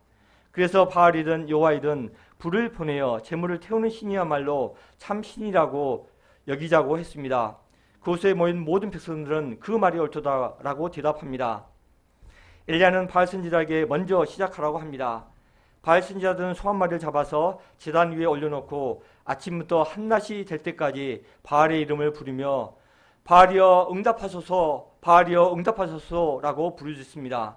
[SPEAKER 1] 그래서 바알이든 여호와이든 불을 보내어 제물을 태우는 신이야말로 참 신이라고 여기자고 했습니다. 그곳에 모인 모든 백성들은 그 말이 옳도다라고 대답합니다. 엘리야는 바알 선지자에게 먼저 시작하라고 합니다. 바알 선지자들은 소 한 마리를 잡아서 제단 위에 올려놓고 아침부터 한낮이 될 때까지 바알의 이름을 부르며 바알이여 응답하소서, 바알이여 응답하소서라고 부르짖습니다.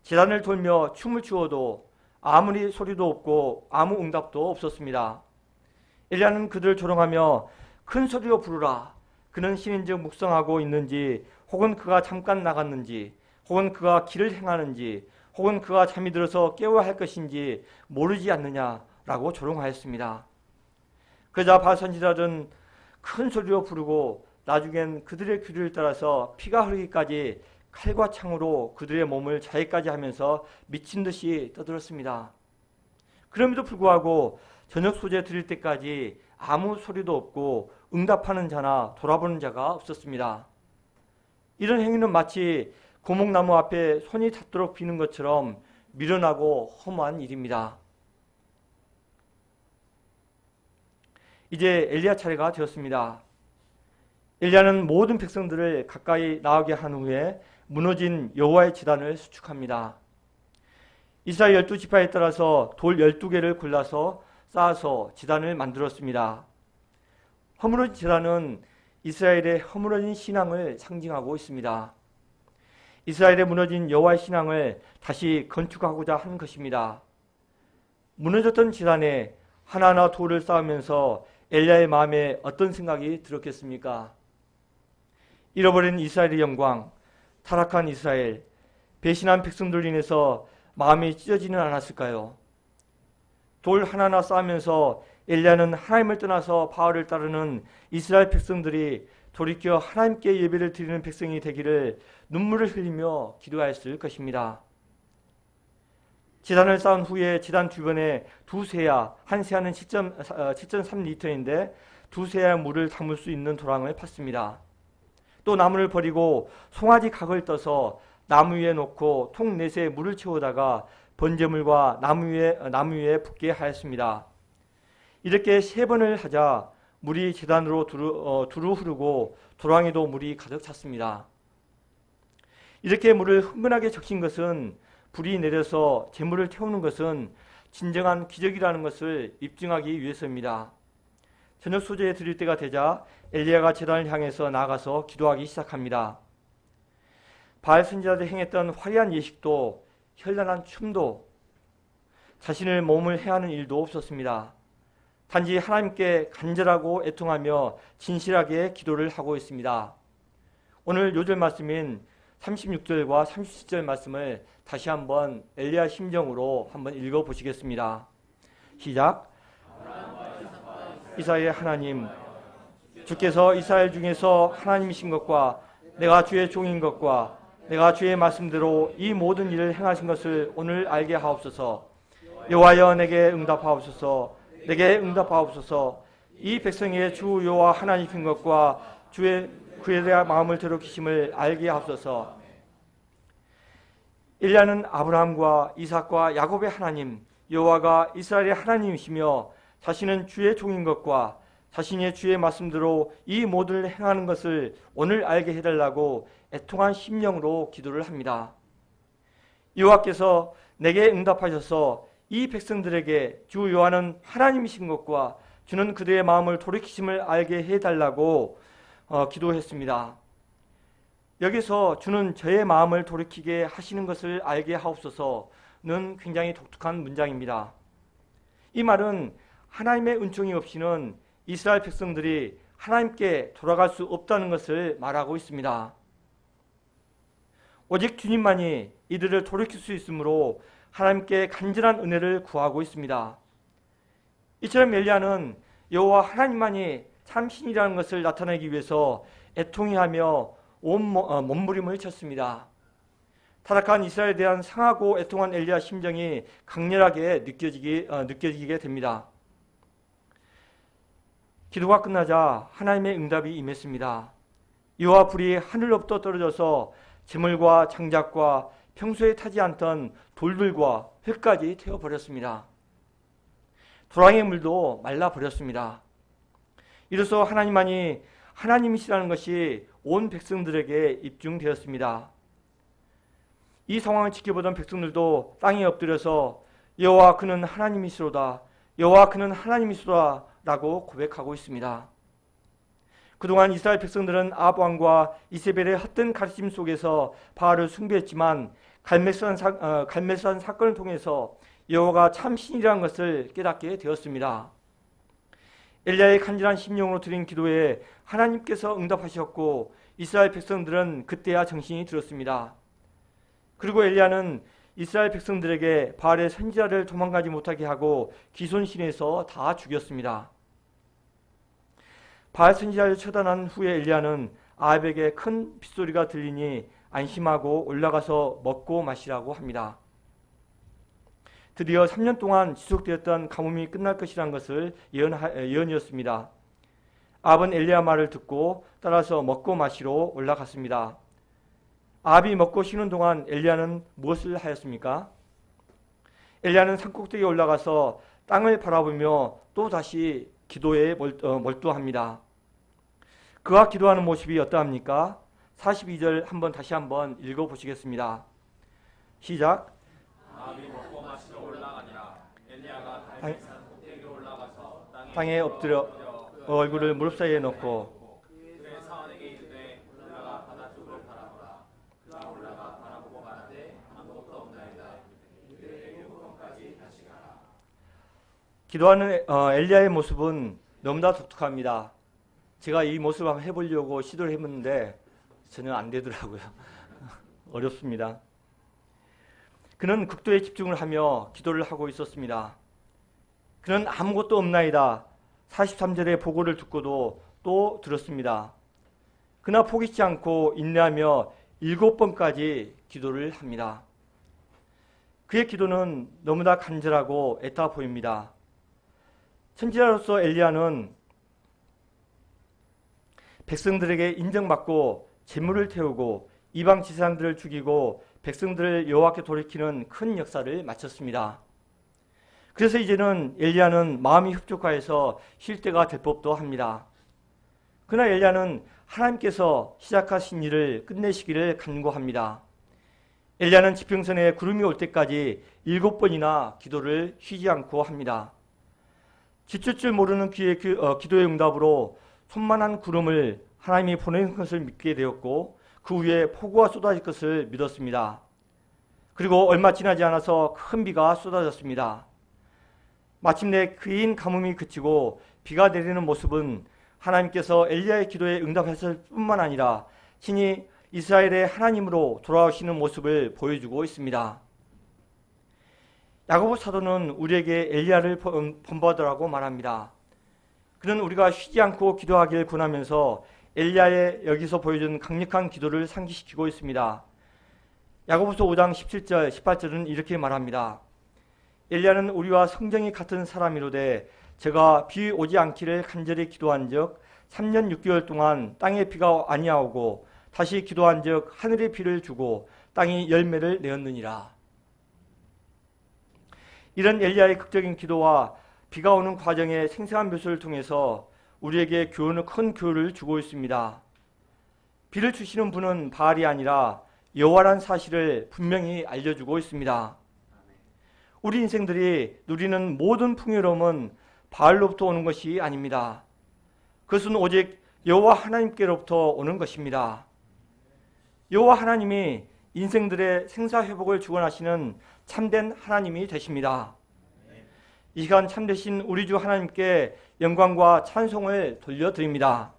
[SPEAKER 1] 제단을 돌며 춤을 추어도 아무리 소리도 없고 아무 응답도 없었습니다. 엘리야는 그들을 조롱하며 큰 소리로 부르라. 그는 신인즉 묵상하고 있는지, 혹은 그가 잠깐 나갔는지, 혹은 그가 길을 행하는지, 혹은 그가 잠이 들어서 깨워야 할 것인지 모르지 않느냐라고 조롱하였습니다. 그러자 바알 선지자들은 큰 소리로 부르고 나중엔 그들의 귀를 따라서 피가 흐르기까지 칼과 창으로 그들의 몸을 자해까지 하면서 미친 듯이 떠들었습니다. 그럼에도 불구하고 저녁 소재 드릴 때까지 아무 소리도 없고 응답하는 자나 돌아보는 자가 없었습니다. 이런 행위는 마치 고목나무 앞에 손이 닿도록 비는 것처럼 미련하고 허무한 일입니다. 이제 엘리야 차례가 되었습니다. 엘리야는 모든 백성들을 가까이 나오게 한 후에 무너진 여호와의 제단을 수축합니다. 이스라엘 12지파에 따라서 돌 12개를 골라서 쌓아서 제단을 만들었습니다. 허물어진 제단은 이스라엘의 허물어진 신앙을 상징하고 있습니다. 이스라엘의 무너진 여호와의 신앙을 다시 건축하고자 한 것입니다. 무너졌던 제단에 하나하나 돌을 쌓으면서 엘리야의 마음에 어떤 생각이 들었겠습니까? 잃어버린 이스라엘의 영광, 타락한 이스라엘, 배신한 백성들로 인해서 마음이 찢어지는 않았을까요? 돌 하나하나 쌓으면서 엘리야는 하나님을 떠나서 바알을 따르는 이스라엘 백성들이 돌이켜 하나님께 예배를 드리는 백성이 되기를 눈물을 흘리며 기도하였을 것입니다. 제단을 쌓은 후에 제단 주변에 두 세야, 한 세야는 7.3리터인데 두 세야의 물을 담을 수 있는 도랑을 팠습니다. 또 나무를 버리고 송아지 각을 떠서 나무 위에 놓고 통 4세에 물을 채우다가 번제물과 나무 위에 붓게 하였습니다. 이렇게 3번을 하자 물이 제단으로 두루 흐르고 도랑에도 물이 가득 찼습니다. 이렇게 물을 흥건하게 적신 것은 불이 내려서 재물을 태우는 것은 진정한 기적이라는 것을 입증하기 위해서입니다. 저녁 소재에 드릴 때가 되자 엘리야가 제단을 향해서 나아가서 기도하기 시작합니다. 바알 선지자들이 행했던 화려한 예식도 현란한 춤도 자신의 몸을 해하는 일도 없었습니다. 단지 하나님께 간절하고 애통하며 진실하게 기도를 하고 있습니다. 오늘 요절 말씀인 36절과 37절 말씀을 다시 한번 엘리야 심정으로 한번 읽어보시겠습니다. 시작. 이스라엘의 하나님, 주께서 이스라엘 중에서 하나님이신 것과 내가 주의 종인 것과 내가 주의 말씀대로 이 모든 일을 행하신 것을 오늘 알게 하옵소서. 여호와여 내게 응답하옵소서. 내게 응답하옵소서. 이 백성의 주 여호와 하나님이신 것과 주의 그에 대한 마음을 되돌이키심을 알게 하옵소서. 엘리야는 아브라함과 이삭과 야곱의 하나님 여호와가 이스라엘의 하나님이시며 자신은 주의 종인 것과 자신의 주의 말씀대로 이 모든 일을 행하는 것을 오늘 알게 해달라고 애통한 심령으로 기도를 합니다. 여호와께서 내게 응답하셔서 이 백성들에게 주 여호와는 하나님이신 것과 주는 그들의 마음을 돌이키심을 알게 해달라고 기도했습니다. 여기서 주는 저의 마음을 돌이키게 하시는 것을 알게 하옵소서는 굉장히 독특한 문장입니다. 이 말은 하나님의 은총이 없이는 이스라엘 백성들이 하나님께 돌아갈 수 없다는 것을 말하고 있습니다. 오직 주님만이 이들을 돌이킬 수 있으므로 하나님께 간절한 은혜를 구하고 있습니다. 이처럼 엘리야는 여호와 하나님만이 참신이라는 것을 나타내기 위해서 애통해하며 온 몸부림을 쳤습니다. 타락한 이스라엘에 대한 상하고 애통한 엘리야 심정이 강렬하게 느껴지게 됩니다. 기도가 끝나자 하나님의 응답이 임했습니다. 여호와 불이 하늘로부터 떨어져서 재물과 장작과 평소에 타지 않던 돌들과 흙까지 태워버렸습니다. 도랑의 물도 말라버렸습니다. 이로써 하나님만이 하나님이시라는 것이 온 백성들에게 입증되었습니다. 이 상황을 지켜보던 백성들도 땅에 엎드려서 여호와 그는 하나님이시로다, 여호와 그는 하나님이시로다 라고 고백하고 있습니다. 그동안 이스라엘 백성들은 아합 왕과 이세벨의 헛된 가르침 속에서 바알을 숭배했지만 갈멜산 사건을 통해서 여호와가 참신이라는 것을 깨닫게 되었습니다. 엘리야의 간절한 심령으로 드린 기도에 하나님께서 응답하셨고 이스라엘 백성들은 그때야 정신이 들었습니다. 그리고 엘리야는 이스라엘 백성들에게 바알의 선지자를 도망가지 못하게 하고 기손신에서 다 죽였습니다. 바알 선지자를 처단한 후에 엘리야는 아합에게 큰 빗소리가 들리니 안심하고 올라가서 먹고 마시라고 합니다. 드디어 3년 동안 지속되었던 가뭄이 끝날 것이라는 것을 예언이었습니다. 아합은 엘리야 말을 듣고 따라서 먹고 마시러 올라갔습니다. 아합이 먹고 쉬는 동안 엘리야는 무엇을 하였습니까? 엘리야는 산꼭대기에 올라가서 땅을 바라보며 또다시 기도에 몰두합니다. 그가 기도하는 모습이 어떠합니까? 42절 다시 한번 읽어보시겠습니다. 시작.
[SPEAKER 2] 아합이 먹고 마시러 올라가니라. 엘리야가 갈멜산 꼭대기로 올라가서
[SPEAKER 1] 땅에 엎드려 얼굴을 무릎 사이에 넣고
[SPEAKER 2] 그의 사원에게 이르되 올라가 바다 쪽으로 바라보라. 그가 올라가 바라보고 말하되 아무것도 없나이다. 그들에게 요건까지 다시 가라.
[SPEAKER 1] 기도하는 엘리야의 모습은 너무나 독특합니다. 제가 이 모습을 한번 해보려고 시도를 해봤는데 전혀 안 되더라고요. 어렵습니다. 그는 극도의 집중을 하며 기도를 하고 있었습니다. 그는 아무것도 없나이다. 43절의 보고를 듣고도 또 들었습니다. 그러나 포기치 않고 인내하며 7번까지 기도를 합니다. 그의 기도는 너무나 간절하고 애타 보입니다. 선지자로서 엘리야는 백성들에게 인정받고 재물을 태우고 이방 지사장들을 죽이고 백성들을 여호와께 돌이키는 큰 역사를 마쳤습니다. 그래서 이제는 엘리야는 마음이 흡족하여서 쉴 때가 될 법도 합니다. 그러나 엘리야는 하나님께서 시작하신 일을 끝내시기를 간구합니다. 엘리야는 지평선에 구름이 올 때까지 7번이나 기도를 쉬지 않고 합니다. 지칠 줄 모르는 그의 기도의 응답으로 손만한 구름을 하나님이 보낸 것을 믿게 되었고 그 위에 폭우가 쏟아질 것을 믿었습니다. 그리고 얼마 지나지 않아서 큰 비가 쏟아졌습니다. 마침내 그인 가뭄이 그치고 비가 내리는 모습은 하나님께서 엘리야의 기도에 응답했을 뿐만 아니라 신이 이스라엘의 하나님으로 돌아오시는 모습을 보여주고 있습니다. 야고보 사도는 우리에게 엘리야를 본받으라고 말합니다. 그는 우리가 쉬지 않고 기도하기를 권하면서 엘리야의 여기서 보여준 강력한 기도를 상기시키고 있습니다. 야고보서 5장 17절, 18절은 이렇게 말합니다. 엘리야는 우리와 성정이 같은 사람이로되 제가 비 오지 않기를 간절히 기도한즉 3년 6개월 동안 땅에 비가 아니하오고 다시 기도한즉 하늘에 비를 주고 땅이 열매를 내었느니라. 이런 엘리야의 극적인 기도와 비가 오는 과정의 생생한 묘사를 통해서 우리에게 큰 교훈을 주고 있습니다. 비를 주시는 분은 바알이 아니라 여호와라는 사실을 분명히 알려주고 있습니다. 우리 인생들이 누리는 모든 풍요로움은 바알로부터 오는 것이 아닙니다. 그것은 오직 여호와 하나님께로부터 오는 것입니다. 여호와 하나님이 인생들의 생사회복을 주관하시는 참된 하나님이 되십니다. 이 시간 참되신 우리 주 하나님께 영광과 찬송을 돌려드립니다.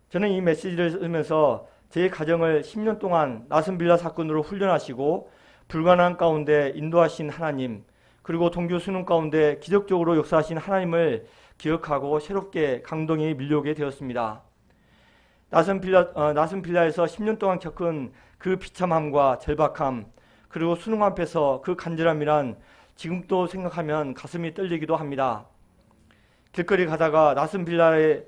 [SPEAKER 1] 저는 이 메시지를 쓰면서 제 가정을 10년 동안 나슨 빌라 사건으로 훈련하시고 불가능한 가운데 인도하신 하나님, 그리고 동교 수능 가운데 기적적으로 역사하신 하나님을 기억하고 새롭게 감동이 밀려오게 되었습니다. 나슨 빌라에서 10년 동안 겪은 그 비참함과 절박함, 그리고 수능 앞에서 그 간절함이란 지금도 생각하면 가슴이 떨리기도 합니다. 길거리 가다가 나슨 빌라를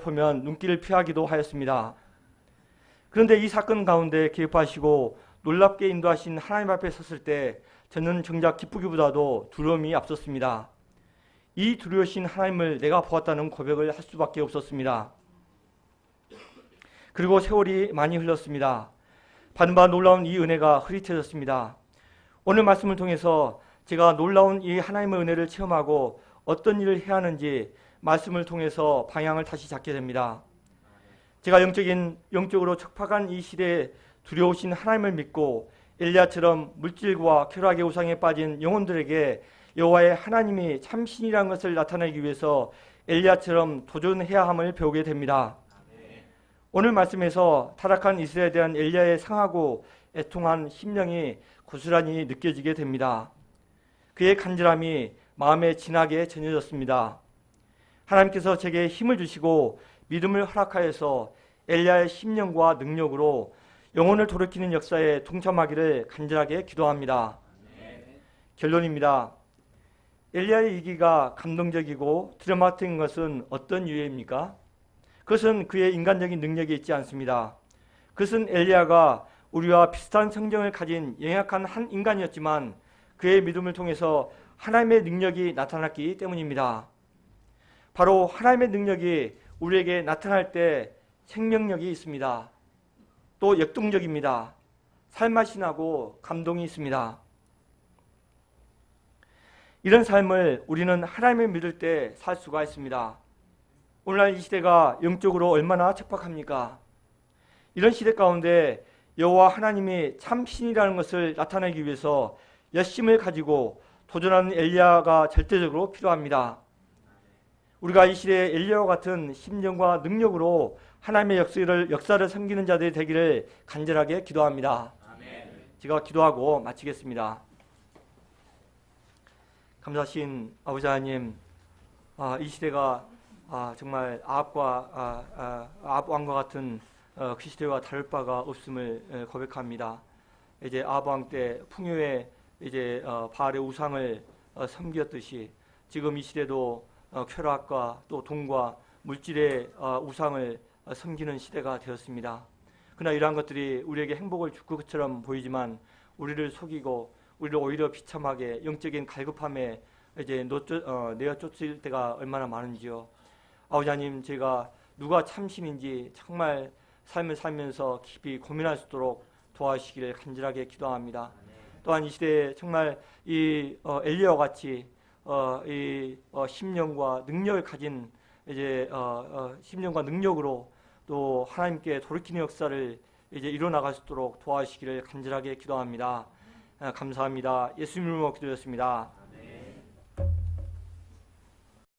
[SPEAKER 1] 보면 눈길을 피하기도 하였습니다. 그런데 이 사건 가운데 개입하시고 놀랍게 인도하신 하나님 앞에 섰을 때 저는 정작 기쁘기보다도 두려움이 앞섰습니다. 이 두려우신 하나님을 내가 보았다는 고백을 할 수밖에 없었습니다. 그리고 세월이 많이 흘렀습니다. 받은 바 놀라운 이 은혜가 흐릿해졌습니다. 오늘 말씀을 통해서 제가 놀라운 이 하나님의 은혜를 체험하고 어떤 일을 해야 하는지 말씀을 통해서 방향을 다시 잡게 됩니다. 제가 영적으로 척박한 이 시대에 두려우신 하나님을 믿고 엘리야처럼 물질과 쾌락의 우상에 빠진 영혼들에게 여호와의 하나님이 참신이라는 것을 나타내기 위해서 엘리야처럼 도전해야 함을 배우게 됩니다. 오늘 말씀에서 타락한 이스라엘에 대한 엘리야의 상하고 애통한 심령이 고스란히 느껴지게 됩니다. 그의 간절함이 마음에 진하게 전해졌습니다. 하나님께서 제게 힘을 주시고 믿음을 허락하여서 엘리야의 심령과 능력으로 영혼을 돌이키는 역사에 동참하기를 간절하게 기도합니다. 결론입니다. 엘리야의 이기가 감동적이고 드라마틱한 것은 어떤 이유입니까? 그것은 그의 인간적인 능력이 있지 않습니다. 그것은 엘리야가 우리와 비슷한 성정을 가진 연약한 한 인간이었지만 그의 믿음을 통해서 하나님의 능력이 나타났기 때문입니다. 바로 하나님의 능력이 우리에게 나타날 때 생명력이 있습니다. 또 역동적입니다. 살맛이 나고 감동이 있습니다. 이런 삶을 우리는 하나님을 믿을 때 살 수가 있습니다. 오늘날 이 시대가 영적으로 얼마나 척박합니까? 이런 시대 가운데 여호와 하나님이 참신이라는 것을 나타내기 위해서 열심을 가지고 도전하는 엘리야가 절대적으로 필요합니다. 우리가 이 시대에 엘리야와 같은 심령과 능력으로 하나님의 역사를 섬기는 자들이 되기를 간절하게 기도합니다. 아멘. 제가 기도하고 마치겠습니다. 감사하신 아버지 하나님, 이 시대가 정말 아합 왕과 같은 그 시대와 다를 바가 없음을 고백합니다. 이제 아합 왕 때 풍요의 이제 바알의 우상을 섬겼듯이 지금 이 시대도 쾌락과 또 돈과 물질의 우상을 섬기는 시대가 되었습니다. 그러나 이러한 것들이 우리에게 행복을 줄 것처럼 보이지만 우리를 속이고 우리를 오히려 비참하게 영적인 갈급함에 이제 내어 쫓을 때가 얼마나 많은지요. 아버지 하나님, 제가 누가 참신인지 정말 삶을 살면서 깊이 고민할 수 있도록 도와주시기를 간절하게 기도합니다. 또한 이 시대에 정말 이 엘리야와 같이 이 심령과 능력을 가진 이제 심령과 능력으로 또 하나님께 돌이키는 역사를 이제 이뤄나갈 수 있도록 도와주시기를 간절하게 기도합니다. 감사합니다. 예수님 이름으로 기도했습니다.